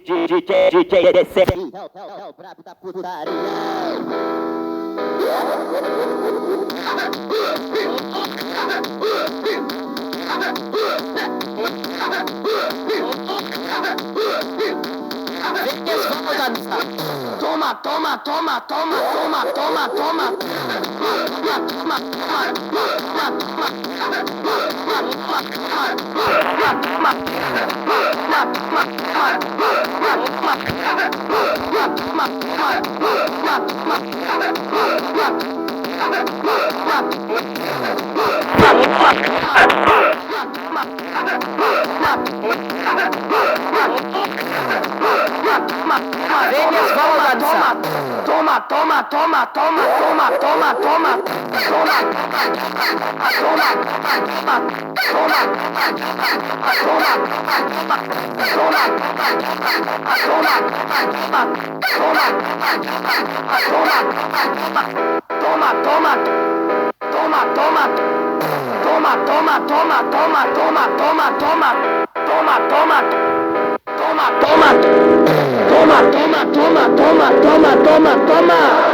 Help, pra puta putaria. Vamos dançar. Toma, toma, toma, toma, toma, toma, toma. Venhas, vamos dançar. Toma, toma, toma, toma, toma, toma, toma. Toma, toma, toma, toma, toma, toma, toma, toma, toma.